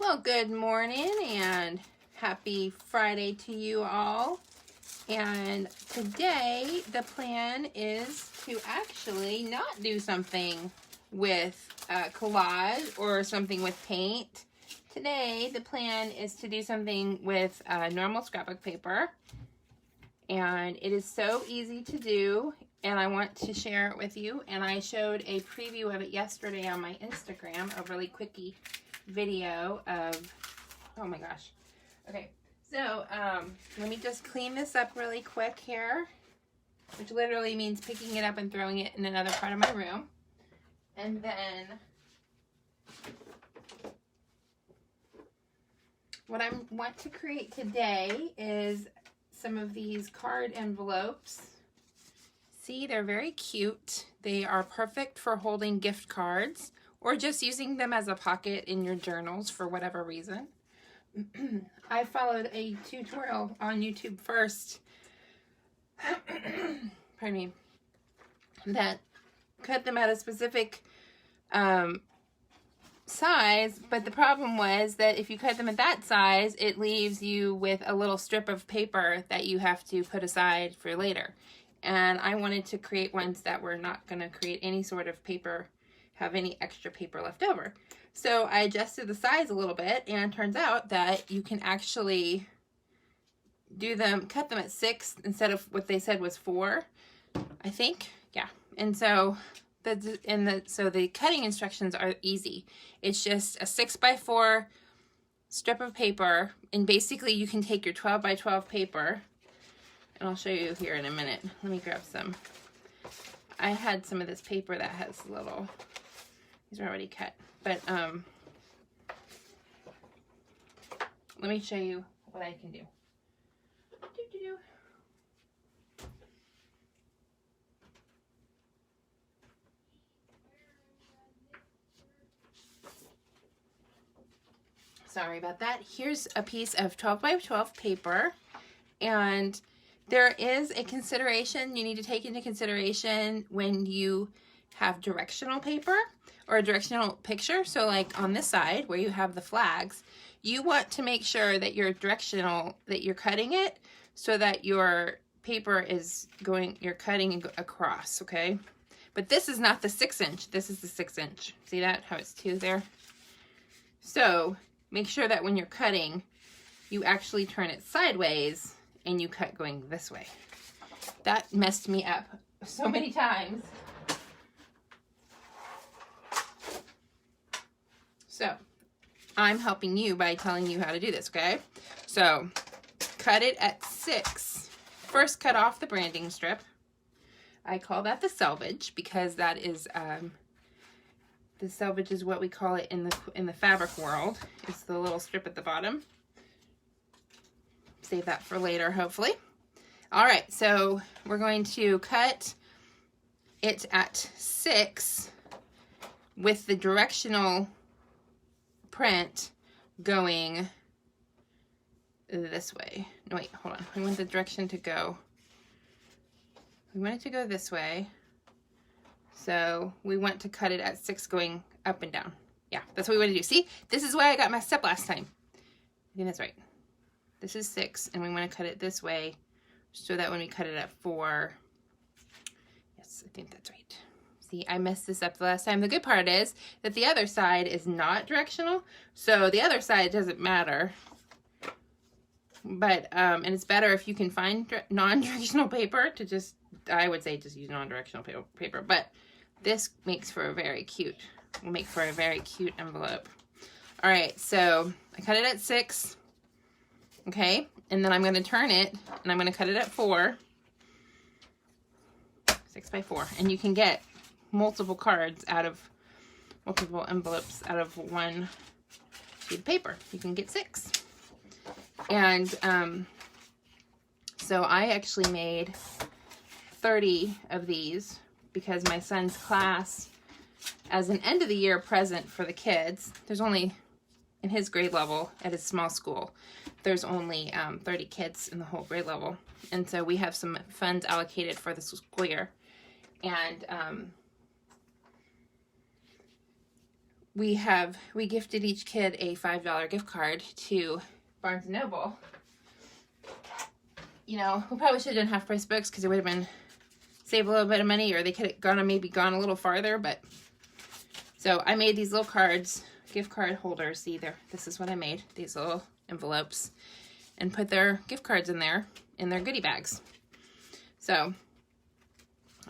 Well, good morning and happy Friday to you all. And today the plan is to actually not do something with collage or something with paint. Today the plan is to do something with normal scrapbook paper. And it is so easy to do, and I want to share it with you. And I showed a preview of it yesterday on my Instagram, a really quickie video of, oh my gosh. Okay, so let me just clean this up really quick here, which literally means picking it up and throwing it in another part of my room. And then what I want to create today is some of these card envelopes. See, they're very cute. They are perfect for holding gift cards or just using them as a pocket in your journals for whatever reason. I followed a tutorial on YouTube first, pardon me, that cut them at a specific size, but the problem was that if you cut them at that size, it leaves you with a little strip of paper that you have to put aside for later. And I wanted to create ones that were not going to create any sort of paper, have any extra paper left over. So I adjusted the size a little bit, and it turns out that you can actually cut them at 6 instead of what they said was 4, I think. Yeah. And so the cutting instructions are easy. It's just a 6x4 strip of paper, and basically you can take your 12x12 paper, and I'll show you here in a minute. Let me grab some. I had some of this paper that has little, these are already cut, but let me show you what I can do. Sorry about that. Here's a piece of 12x12 paper, and there is a consideration you need to take into consideration when you have directional paper or a directional picture. So like on this side where you have the flags, you want to make sure that you're cutting it so that your paper is you're cutting across, okay? But this is not the 6-inch, this is the 6-inch. See that, how it's 2 there? So make sure that when you're cutting, you actually turn it sideways and you cut going this way. That messed me up so many times. So I'm helping you by telling you how to do this, okay? So cut it at 6. First cut off the branding strip. I call that the selvage because that is the selvage is what we call it in the fabric world. It's the little strip at the bottom. Save that for later, hopefully. All right, so we're going to cut it at 6 with the directional print going this way. No, wait, hold on. We want the direction to go. We want it to go this way. So we want to cut it at 6 going up and down. Yeah, that's what we want to do. See, this is why I got messed up last time. I think that's right. This is 6, and we want to cut it this way so that when we cut it at 4, yes, I think that's right. See, I messed this up the last time. The good part is that the other side is not directional, so the other side doesn't matter. But, and it's better if you can find non-directional paper to just, I would say just use non-directional paper, but this makes for a very cute, will make for a very cute envelope. All right, so I cut it at 6, okay, and then I'm going to turn it, and I'm going to cut it at 4, 6x4, and you can get multiple envelopes out of one sheet of paper. You can get 6. And so I actually made 30 of these because my son's class, as an end of the year present for the kids, there's only, in his grade level at his small school, there's only 30 kids in the whole grade level. And so we have some funds allocated for the school year. And we gifted each kid a $5 gift card to Barnes & Noble. You know, we probably should have done half price books because it would have been saved a little bit of money, or they could have maybe gone a little farther, but so I made these little cards, gift card holders. See there, this is what I made, these little envelopes, and put their gift cards in there in their goodie bags. So,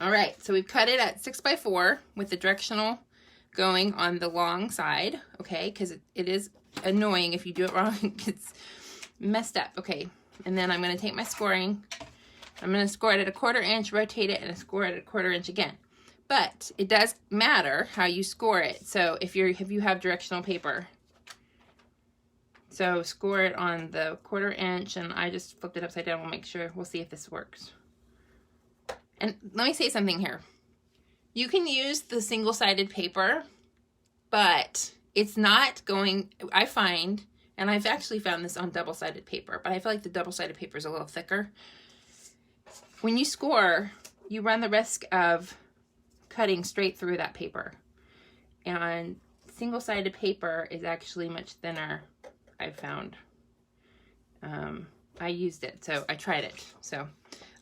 all right, so we've cut it at 6x4 with the directional going on the long side, okay, because it is annoying if you do it wrong. It's messed up, okay. And then I'm going to take my scoring. I'm going to score it at 1/4 inch, rotate it, and score it at 1/4 inch again. But it does matter how you score it. So if you have directional paper, so score it on the 1/4 inch, and I just flipped it upside down. We'll make sure. We'll see if this works. And let me say something here. You can use the single-sided paper, but it's not going, I find, and I've actually found this on double-sided paper, but I feel like the double-sided paper is a little thicker. When you score, you run the risk of cutting straight through that paper. And single-sided paper is actually much thinner, I've found. I used it, so I tried it. So,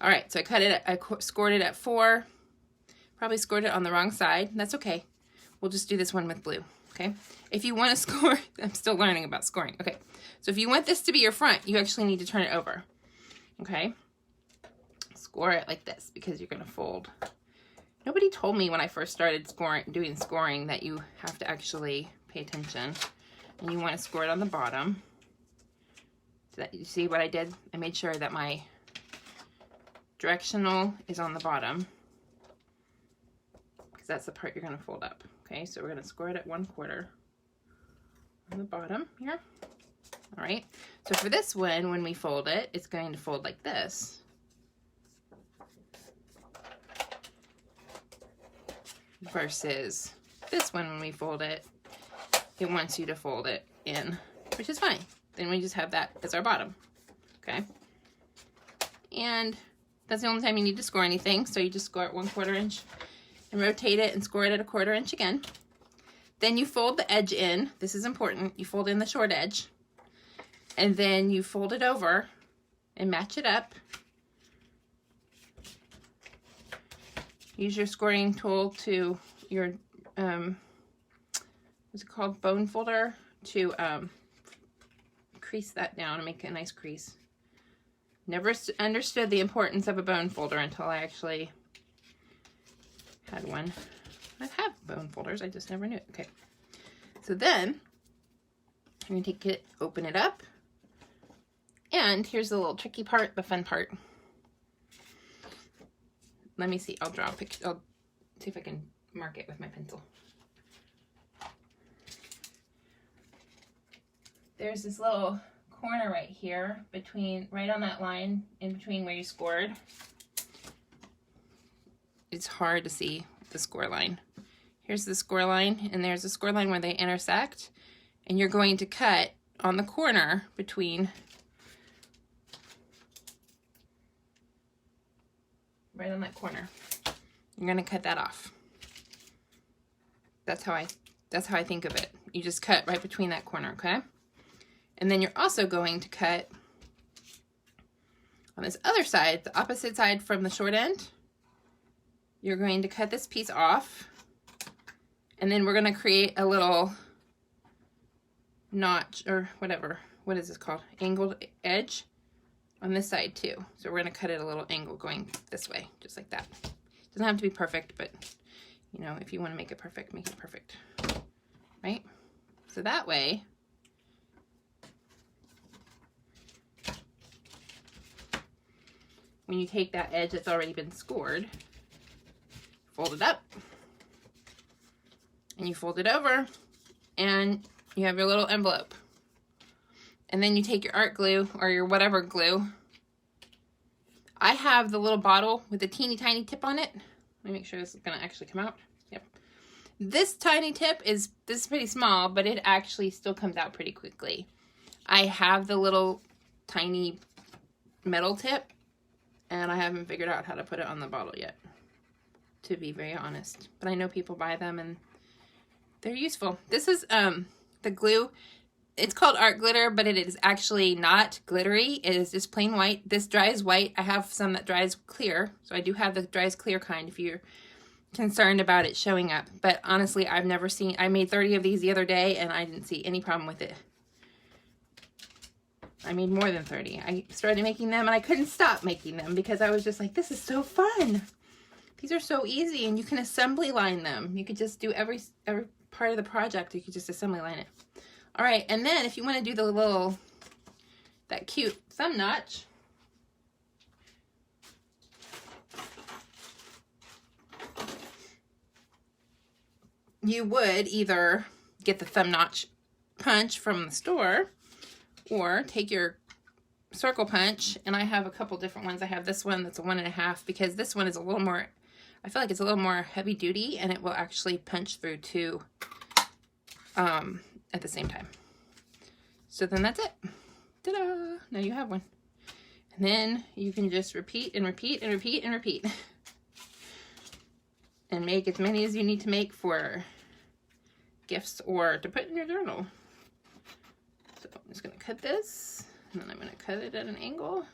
all right, so I scored it at 4. Probably scored it on the wrong side. That's okay. We'll just do this one with blue, okay? If you want to score, I'm still learning about scoring. Okay, so if you want this to be your front, you actually need to turn it over, okay? Score it like this because you're going to fold. Nobody told me when I first started doing scoring that you have to actually pay attention. And you want to score it on the bottom. So that, you see what I did? I made sure that my directional is on the bottom, because that's the part you're going to fold up. Okay, so we're going to score it at 1/4 on the bottom here. All right, so for this one, when we fold it, it's going to fold like this. Versus this one, when we fold it, it wants you to fold it in, which is fine. Then we just have that as our bottom, okay? And that's the only time you need to score anything, so you just score it 1/4 inch and rotate it and score it at 1/4 inch again. Then you fold the edge in. This is important. You fold in the short edge, and then you fold it over and match it up. Use your scoring tool to your, what's it called, bone folder, to crease that down and make a nice crease. Never understood the importance of a bone folder until I actually had one. I have bone folders, I just never knew it. Okay, so then I'm going to take it, open it up, and here's the little tricky part, the fun part. Let me see, I'll draw a picture. I'll see if I can mark it with my pencil. There's this little corner right here, right on that line, in between where you scored. It's hard to see the score line. Here's the score line, and there's a score line where they intersect, and you're going to cut on the corner between, right on that corner. You're going to cut that off. That's how I think of it. You just cut right between that corner, okay? And then you're also going to cut on this other side, the opposite side from the short end. You're going to cut this piece off, and then we're going to create a little notch, or whatever, what is this called? Angled edge on this side too. So we're going to cut it a little angle going this way, just like that. Doesn't have to be perfect, but you know, if you want to make it perfect, make it perfect, right? So that way, when you take that edge that's already been scored, fold it up, and you fold it over, and you have your little envelope. And then you take your art glue, or your whatever glue. I have the little bottle with the teeny tiny tip on it. Let me make sure this is gonna actually come out. Yep. This tiny tip is pretty small, but it actually still comes out pretty quickly. I have the little tiny metal tip, and I haven't figured out how to put it on the bottle yet, to be very honest. But I know people buy them, and they're useful. This is the glue. It's called art glitter, but it is actually not glittery. It is just plain white. This dries white. I have some that dries clear, so I do have the dries clear kind if you're concerned about it showing up. But honestly, I've never seen, I made 30 of these the other day and I didn't see any problem with it. I made more than 30. I started making them and I couldn't stop making them because I was just like, this is so fun. These are so easy, and you can assembly line them. You could just do every part of the project. You could just assembly line it. All right, and then if you want to do the that cute thumb notch, you would either get the thumb notch punch from the store or take your circle punch, and I have a couple different ones. I have this one that's a 1.5 because this one is a little more, I feel like it's a little more heavy duty, and it will actually punch through two at the same time. So then that's it. Ta-da! Now you have one. And then you can just repeat and repeat and repeat and repeat. And make as many as you need to make for gifts or to put in your journal. So I'm just going to cut this, and then I'm going to cut it at an angle.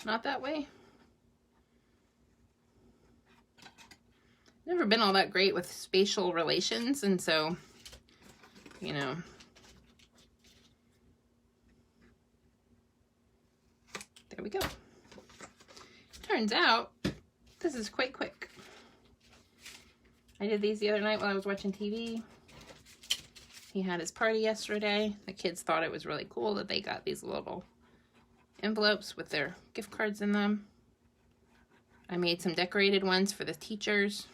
Not that way. Never been all that great with spatial relations, and so, you know, there we go. Turns out this is quite quick. I did these the other night while I was watching TV. He had his party yesterday. The kids thought it was really cool that they got these little envelopes with their gift cards in them. I made some decorated ones for the teachers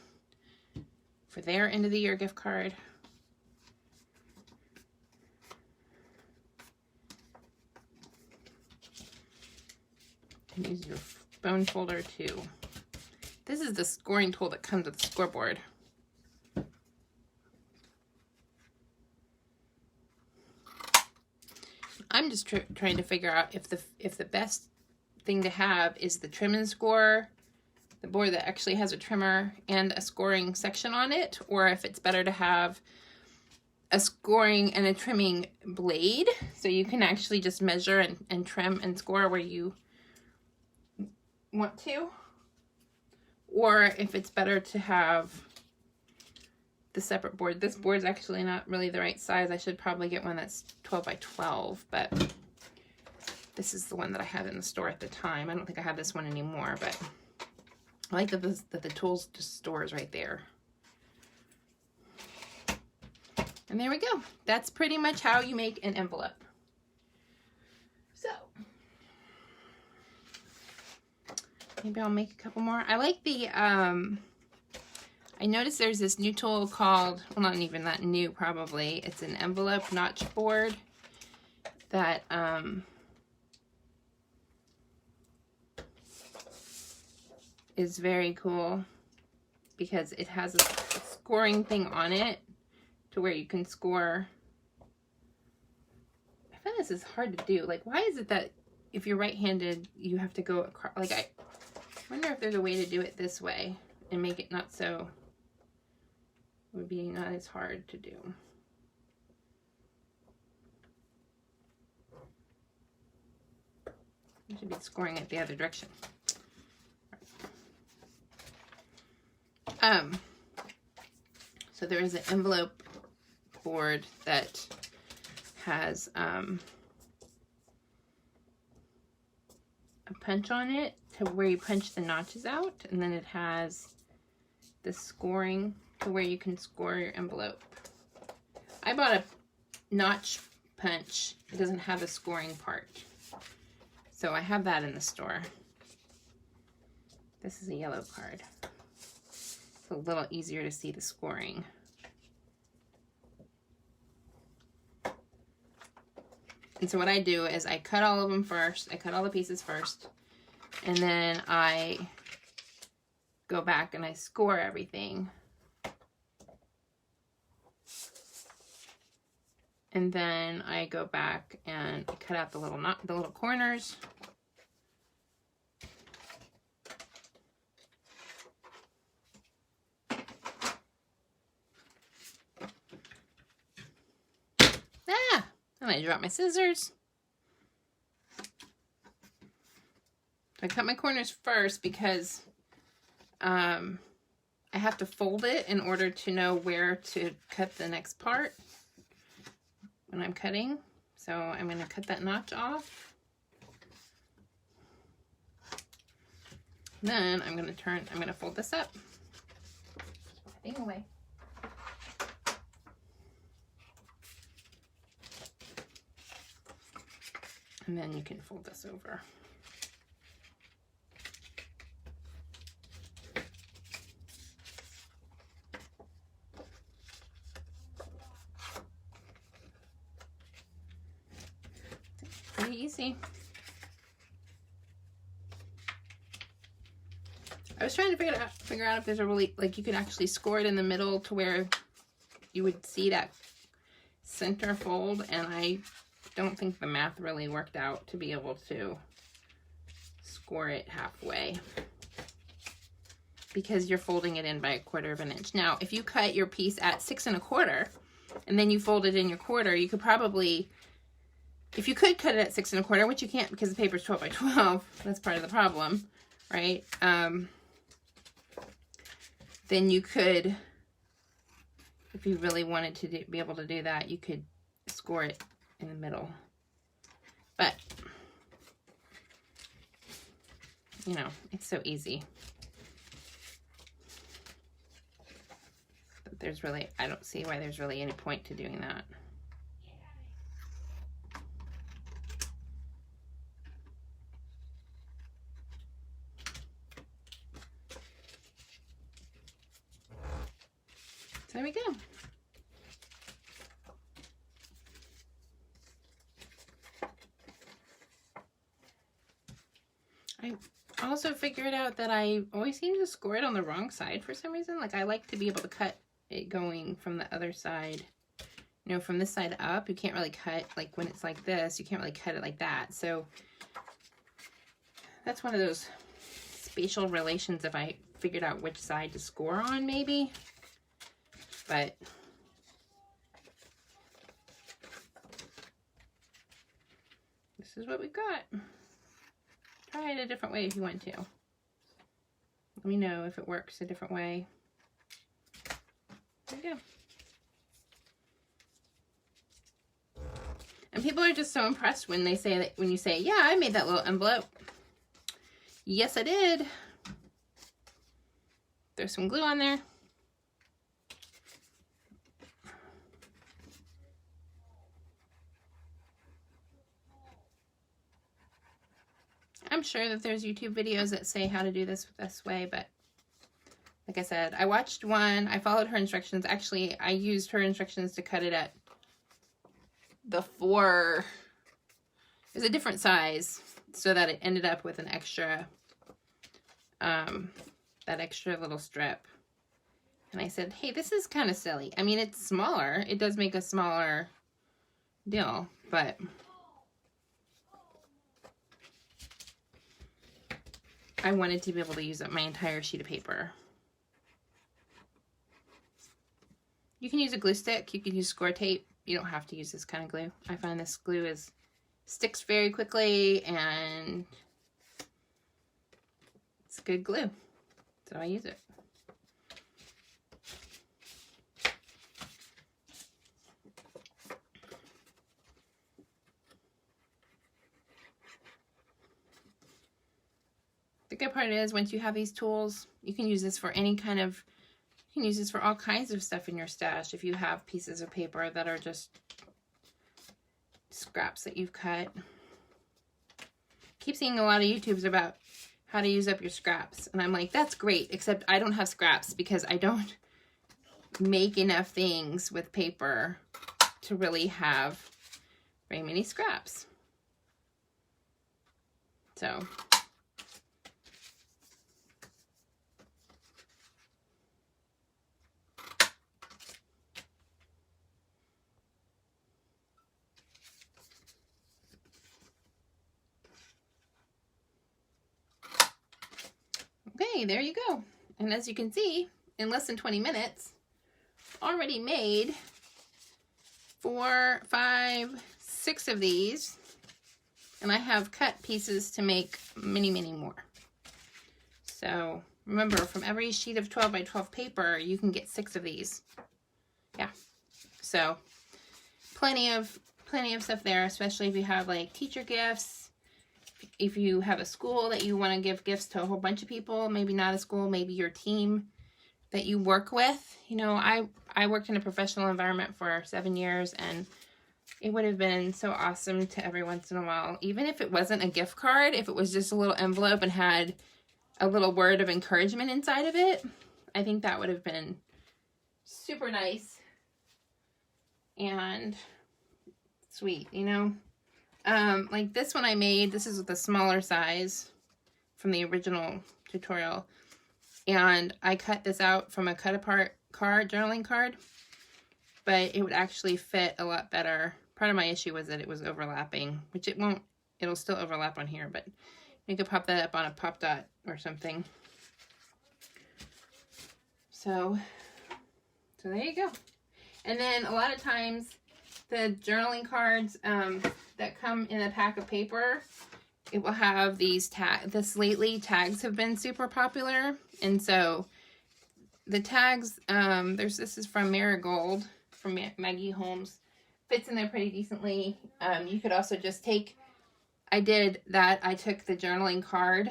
for their end of the year gift card. And use your bone folder too. This is the scoring tool that comes with the scoreboard. I'm just trying to figure out if the best thing to have is the trim and score, the board that actually has a trimmer and a scoring section on it, or if it's better to have a scoring and a trimming blade, so you can actually just measure and trim and score where you want to, or if it's better to have the separate board. This board's actually not really the right size. I should probably get one that's 12 by 12, but this is the one that I had in the store at the time. I don't think I have this one anymore, but I like that the tools just stores right there. And there we go. That's pretty much how you make an envelope. So maybe I'll make a couple more. I like the, I noticed there's this new tool called, well, not even that new probably. It's an envelope notch board that, is very cool because it has a scoring thing on it to where you can score. I find this is hard to do. Like, why is it that if you're right-handed, you have to go across? Like, I wonder if there's a way to do it this way and make it not so, it would be not as hard to do. I should be scoring it the other direction. So there is an envelope board that has a punch on it to where you punch the notches out, and then it has the scoring to where you can score your envelope. I bought a notch punch. It doesn't have the scoring part, so I have that in the store. This is a yellow card. It's a little easier to see the scoring. And so what I do is I cut all of them first. I cut all the pieces first. And then I go back and I score everything. And then I go back and cut out the little corners. I dropped my scissors. I cut my corners first because I have to fold it in order to know where to cut the next part when I'm cutting. So I'm going to cut that notch off. Then I'm going to fold this up. Cutting away. And then you can fold this over. Pretty easy. I was trying to figure out if there's a really, like, you could actually score it in the middle to where you would see that center fold, and I don't think the math really worked out to be able to score it halfway because you're folding it in by 1/4 of an inch. Now, if you cut your piece at 6 1/4 and then you fold it in your 1/4, you could probably, if you could cut it at 6 1/4, which you can't because the paper's 12 by 12, that's part of the problem, right? Then you could, if you really wanted to be able to do that, you could score it in the middle. But, you know, it's so easy. But there's really, I don't see why there's really any point to doing that. So there we go. I also figured out that I always seem to score it on the wrong side for some reason. Like, I like to be able to cut it going from the other side. You know, from this side up, you can't really cut, like when it's like this, you can't really cut it like that. So that's one of those spatial relations if I figured out which side to score on, maybe. But this is what we've got. Try it a different way if you want to. Let me know if it works a different way. There you go. And people are just so impressed when they say that, when you say, yeah, I made that little envelope. Yes, I did. There's some glue on there. I'm sure that there's YouTube videos that say how to do this way, but like I said, I watched one, I followed her instructions. Actually, I used her instructions to cut it at the 4, it was a different size, so that it ended up with an extra, that extra little strip. And I said, hey, this is kind of silly. I mean, it's smaller. It does make a smaller deal, but I wanted to be able to use up my entire sheet of paper. You can use a glue stick. You can use score tape. You don't have to use this kind of glue. I find this glue sticks very quickly, and it's good glue. So I use it. The good part is, once you have these tools, you can use this for any kind of, you can use this for all kinds of stuff in your stash. If you have pieces of paper that are just scraps that you've cut. I keep seeing a lot of YouTubes about how to use up your scraps. And I'm like, that's great, except I don't have scraps because I don't make enough things with paper to really have very many scraps. So okay, there you go. And as you can see, in less than 20 minutes, already made 4, 5, 6 of these, and I have cut pieces to make many, many more. So remember, from every sheet of 12 by 12 paper, you can get 6 of these. Yeah. So plenty of stuff there, especially if you have like teacher gifts. If you have a school that you want to give gifts to a whole bunch of people, maybe not a school, maybe your team that you work with. You know, I worked in a professional environment for 7 years, and it would have been so awesome to every once in a while, even if it wasn't a gift card, if it was just a little envelope and had a little word of encouragement inside of it, I think that would have been super nice and sweet, you know? Like this one I made, this is the smaller size from the original tutorial, and I cut this out from a cut apart card, journaling card, but it would actually fit a lot better. Part of my issue was that it was overlapping, which it won't, it'll still overlap on here, but you could pop that up on a pop dot or something. So there you go. And then a lot of times the journaling cards that come in a pack of paper, it will have these tags. Lately tags have been super popular, and so the tags, this is from Marigold, from Maggie Holmes, fits in there pretty decently. You could also just take, I took the journaling card.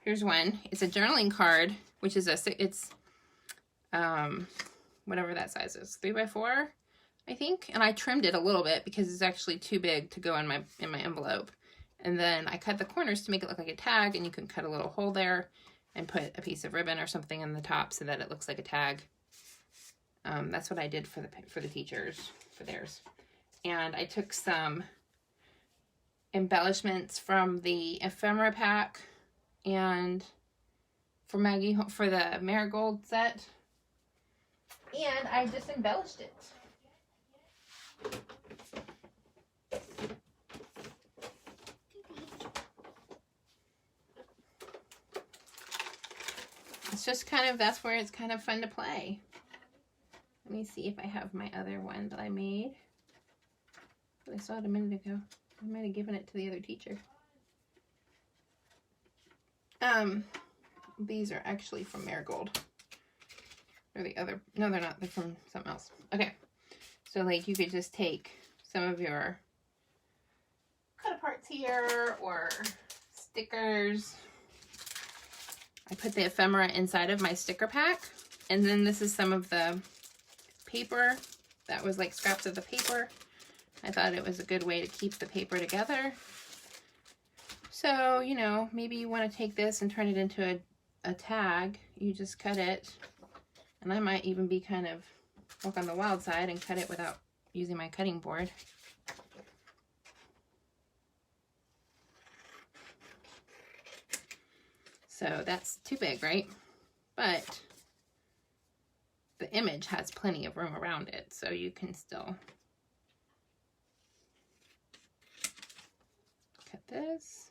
Here's one. It's a journaling card, which is it's whatever that size is, 3x4, I think. And I trimmed it a little bit because it's actually too big to go in my envelope. And then I cut the corners to make it look like a tag, and you can cut a little hole there and put a piece of ribbon or something in the top so that it looks like a tag. That's what I did for the teachers, for theirs. And I took some embellishments from the ephemera pack and for the Marigold set, and I just embellished it. It's just kind of, that's where it's kind of fun to play. Let me see if I have my other one that I made. I saw it a minute ago. I might have given it to the other teacher. These are actually from Marigold. Or the other, no, they're not. They're from something else. Okay. So like you could just take some of your cut aparts here or stickers. I put the ephemera inside of my sticker pack. And then this is some of the paper that was like scraps of the paper. I thought it was a good way to keep the paper together. So, you know, maybe you want to take this and turn it into a tag. You just cut it. And I might even be kind of walk on the wild side and cut it without using my cutting board. So that's too big, right? But the image has plenty of room around it, so you can still cut this.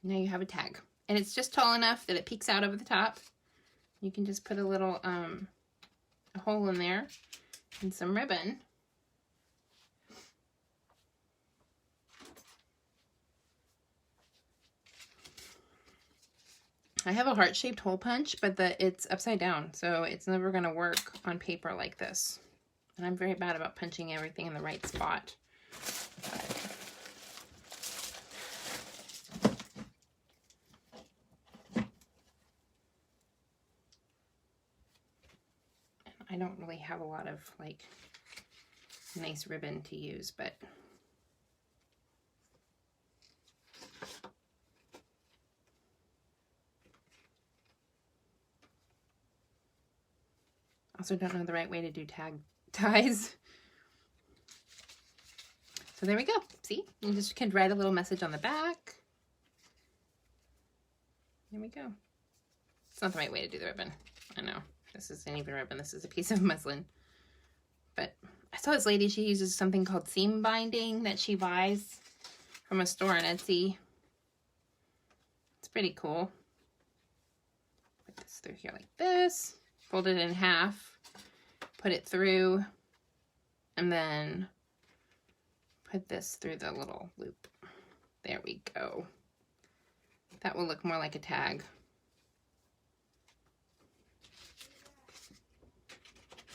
Now you have a tag, and it's just tall enough that it peeks out over the top. You can just put a little a hole in there and some ribbon. I have a heart-shaped hole punch, but it's upside down, so it's never going to work on paper like this. And I'm very bad about punching everything in the right spot. I don't really have a lot of like nice ribbon to use, but also don't know the right way to do tag ties. So there we go. See, you just can write a little message on the back. There we go. It's not the right way to do the ribbon. I know. This isn't even ribbon. This is a piece of muslin. But saw this lady, she uses something called seam binding that she buys from a store on Etsy. It's pretty cool. Put this through here like this, fold it in half, put it through, and then put this through the little loop. There we go. That will look more like a tag.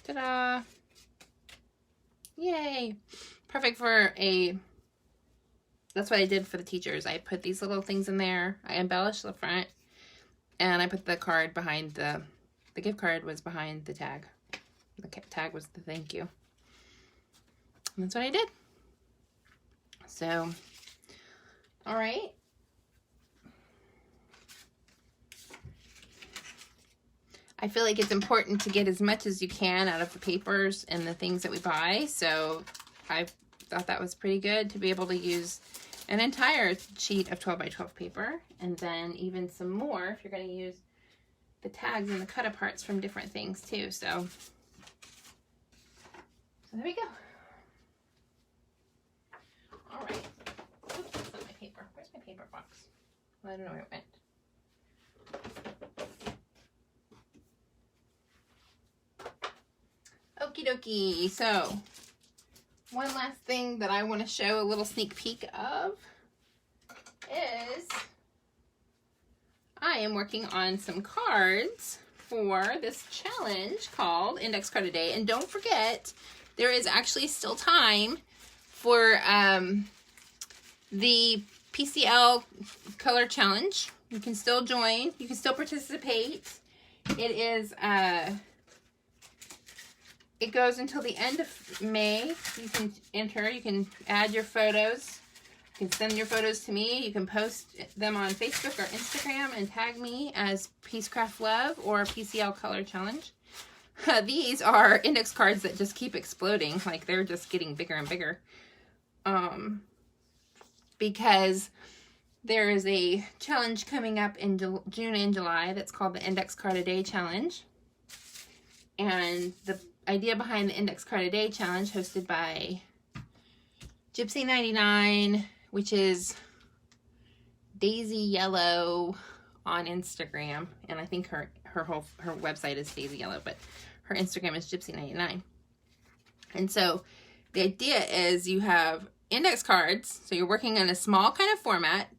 Ta-da! Yay! Perfect for a... That's what I did for the teachers. I put these little things in there. I embellished the front. And I put the card behind the gift card was behind the tag. The tag was the thank you. And that's what I did. So, all right. I feel like it's important to get as much as you can out of the papers and the things that we buy. So I thought that was pretty good to be able to use an entire sheet of 12 by 12 paper, and then even some more if you're going to use the tags and the cut aparts from different things too. So there we go. All right. Oops, that's not my paper. Where's my paper box? Well, I don't know where it went. Okie dokie. So, one last thing that I want to show a little sneak peek of is I am working on some cards for this challenge called Index Card a Day. And don't forget, there is actually still time for the PCL color challenge. You can still join. You can still participate. It is... It goes until the end of May. You can enter, you can add your photos. You can send your photos to me. You can post them on Facebook or Instagram and tag me as Peacecraft Love or PCL Color Challenge. These are index cards that just keep exploding. Like they're just getting bigger and bigger. Because there is a challenge coming up in June and July that's called the Index Card a Day Challenge. And the idea behind the Index Card a Day Challenge, hosted by Gypsy99, which is Daisy Yellow on Instagram, and I think her website is Daisy Yellow, but her Instagram is Gypsy99. And so the idea is you have index cards, so you're working in a small kind of format,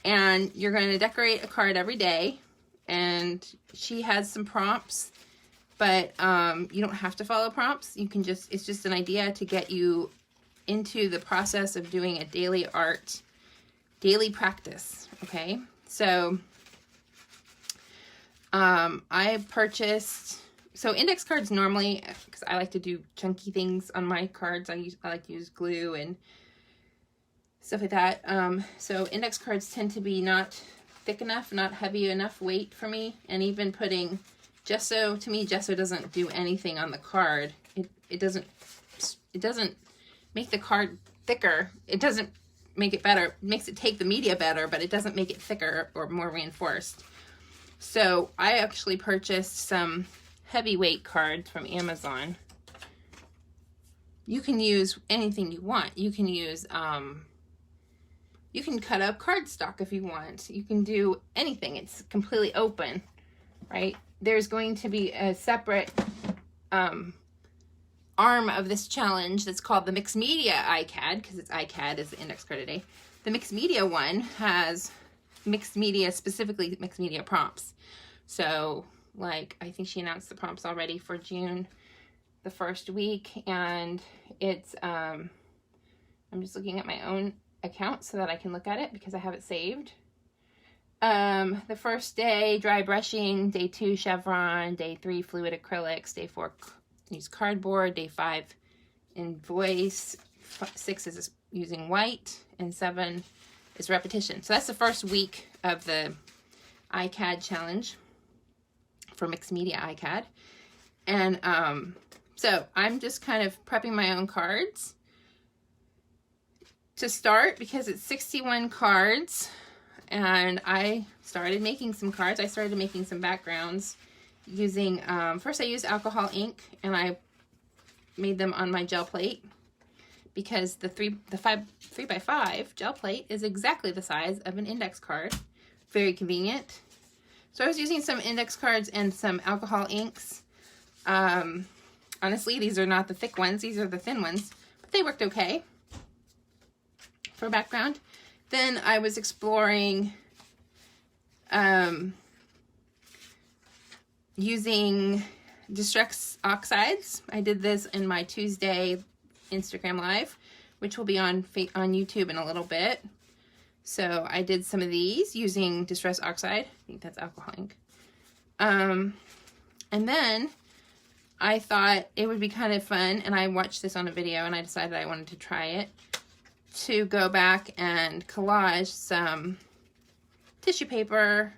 and you're going to decorate a card every day, and she has some prompts. But you don't have to follow prompts. You can just, it's just an idea to get you into the process of doing a daily practice, okay? So I purchased, so index cards normally, because I like to do chunky things on my cards, I like to use glue and stuff like that. So index cards tend to be not thick enough, not heavy enough weight for me, and even putting gesso, to me, gesso doesn't do anything on the card. It doesn't make the card thicker. It doesn't make it better. It makes it take the media better, but it doesn't make it thicker or more reinforced. So I actually purchased some heavyweight cards from Amazon. You can use anything you want. You can use, you can cut up cardstock if you want. You can do anything. It's completely open, right? There's going to be a separate arm of this challenge that's called the Mixed Media iCAD, because it's iCAD is the Index Card a Day. The Mixed Media one has mixed media, specifically mixed media prompts. So, like, I think she announced the prompts already for June, the first week, and it's, I'm just looking at my own account so that I can look at it because I have it saved. The first day, dry brushing. Day 2, chevron. Day 3, fluid acrylics. Day 4, use cardboard. Day 5, invoice. 6 is using white. And 7 is repetition. So that's the first week of the iCAD challenge for Mixed Media iCAD. And so I'm just kind of prepping my own cards to start because it's 61 cards. And I started making some cards. I started making some backgrounds using, first I used alcohol ink, and I made them on my gel plate because the 3x5 gel plate is exactly the size of an index card. Very convenient. So I was using some index cards and some alcohol inks. Honestly, these are not the thick ones. These are the thin ones, but they worked okay for background. Then I was exploring using distress oxides. I did this in my Tuesday Instagram live, which will be on YouTube in a little bit. So I did some of these using distress oxide. I think that's alcohol ink. And then I thought it would be kind of fun, and I watched this on a video and I decided I wanted to try it, to go back and collage some tissue paper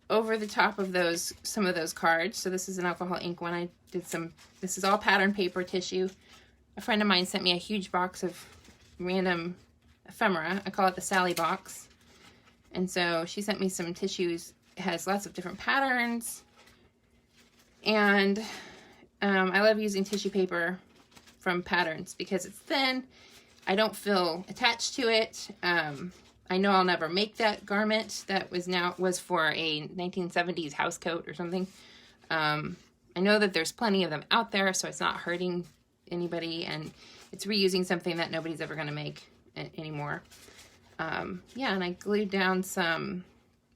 over the top of some of those cards. So this is an alcohol ink one. I did this is all pattern paper tissue. A friend of mine sent me a huge box of random ephemera. I call it the Sally box. And so she sent me some tissues. It has lots of different patterns. And I love using tissue paper from patterns because it's thin. I don't feel attached to it. I know I'll never make that garment that was for a 1970s house coat or something. I know that there's plenty of them out there, so it's not hurting anybody, and it's reusing something that nobody's ever going to make anymore. Yeah, and I glued down some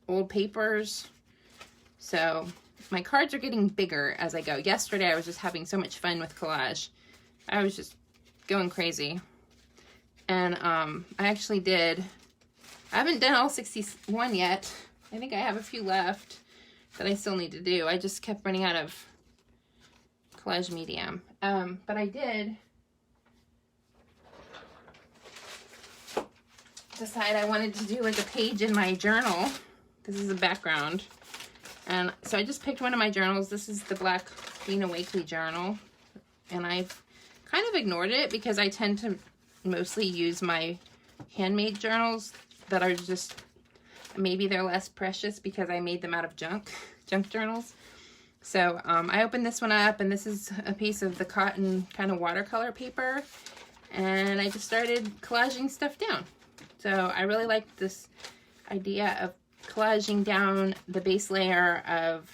old papers. So my cards are getting bigger as I go. Yesterday I was just having so much fun with collage. I was just going crazy. And I haven't done all 61 yet. I think I have a few left that I still need to do. I just kept running out of collage medium. But I did decide I wanted to do like a page in my journal. This is a background. And so I just picked one of my journals. This is the Black Dina Wakley journal. And I've kind of ignored it because I tend to mostly use my handmade journals that are just, maybe they're less precious because I made them out of junk journals. So I opened this one up, and this is a piece of the cotton kind of watercolor paper, and I just started collaging stuff down. So I really liked this idea of collaging down the base layer of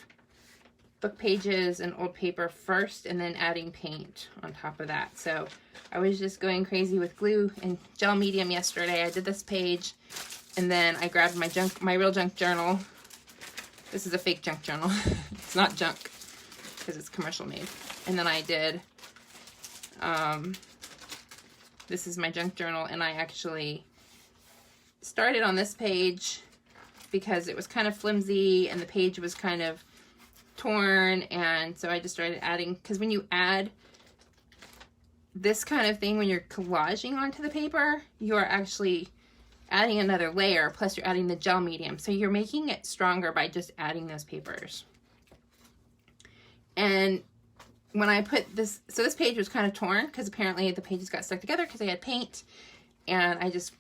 book pages and old paper first, and then adding paint on top of that. So I was just going crazy with glue and gel medium yesterday. I did this page, and then I grabbed my real junk journal. This is a fake junk journal. It's not junk because it's commercial made. And then I did, this is my junk journal, and I actually started on this page because it was kind of flimsy and the page was kind of torn, and so I just started adding, because when you add this kind of thing, when you're collaging onto the paper, you are actually adding another layer, plus you're adding the gel medium. So you're making it stronger by just adding those papers. And when I put this, so this page was kind of torn because apparently the pages got stuck together because I had paint, and I just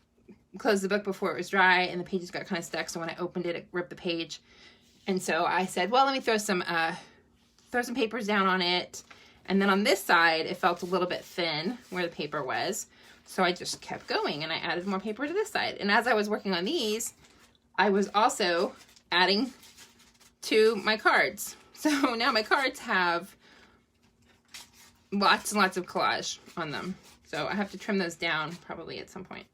closed the book before it was dry, and the pages got kind of stuck. So when I opened it, it ripped the page. And so I said, well, let me throw some papers down on it. And then on this side, it felt a little bit thin where the paper was. So I just kept going, and I added more paper to this side. And as I was working on these, I was also adding to my cards. So now my cards have lots and lots of collage on them. So I have to trim those down probably at some point.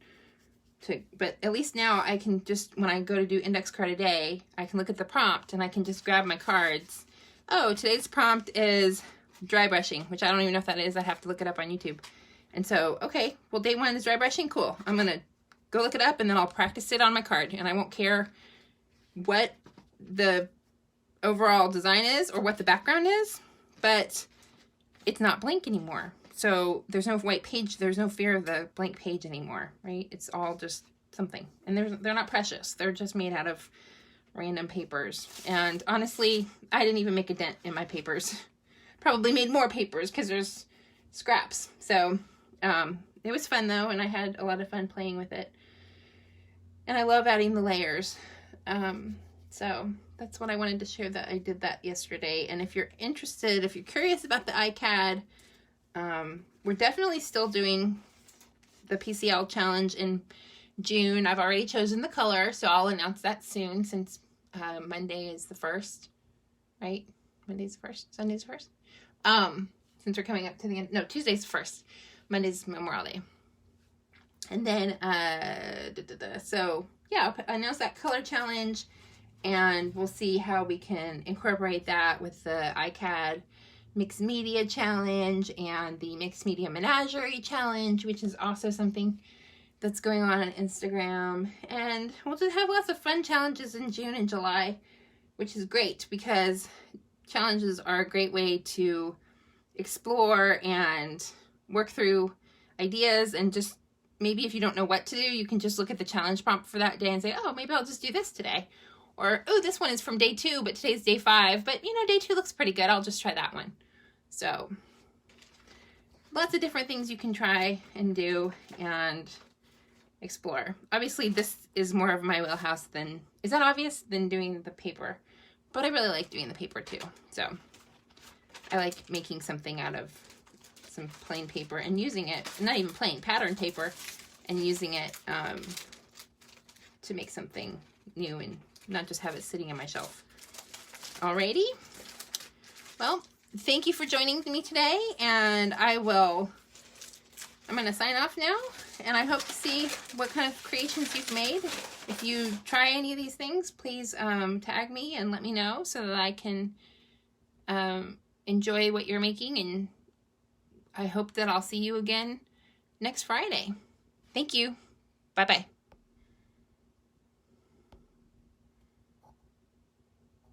But at least now I can just, when I go to do index card a day, I can look at the prompt and I can just grab my cards. Oh, today's prompt is dry brushing, which I don't even know if that is. I have to look it up on YouTube. And so, okay, well, day one is dry brushing. Cool. I'm going to go look it up, and then I'll practice it on my card. And I won't care what the overall design is or what the background is, but it's not blank anymore. So there's no white page. There's no fear of the blank page anymore, right? It's all just something. And they're not precious. They're just made out of random papers. And honestly, I didn't even make a dent in my papers. Probably made more papers because there's scraps. So it was fun though, and I had a lot of fun playing with it. And I love adding the layers. So that's what I wanted to share, that I did that yesterday. And if you're interested, if you're curious about the iCAD, We're definitely still doing the PCL challenge in June. I've already chosen the color, so I'll announce that soon, since Monday is the 1st, right? Monday's the 1st, Sunday's the 1st. Since we're coming up to the end, no, Tuesday's the 1st, Monday's Memorial Day. And then, so yeah, I'll announce that color challenge, and we'll see how we can incorporate that with the iCAD Mixed Media Challenge and the Mixed Media Menagerie Challenge, which is also something that's going on Instagram. And we'll just have lots of fun challenges in June and July, which is great, because challenges are a great way to explore and work through ideas, and just maybe if you don't know what to do, you can just look at the challenge prompt for that day and say, oh, maybe I'll just do this today. Or, oh, this one is from day 2, but today's day 5. But, you know, day 2 looks pretty good. I'll just try that one. So, lots of different things you can try and do and explore. Obviously, this is more of my wheelhouse than, is that obvious, than doing the paper. But I really like doing the paper too. So, I like making something out of some plain paper and using it, not even plain, pattern paper, and using it to make something new and not just have it sitting on my shelf. Alrighty. Well, thank you for joining me today, and I'm going to sign off now, and I hope to see what kind of creations you've made. If you try any of these things, please tag me and let me know so that I can enjoy what you're making, and I hope that I'll see you again next Friday. Thank you. Bye-bye.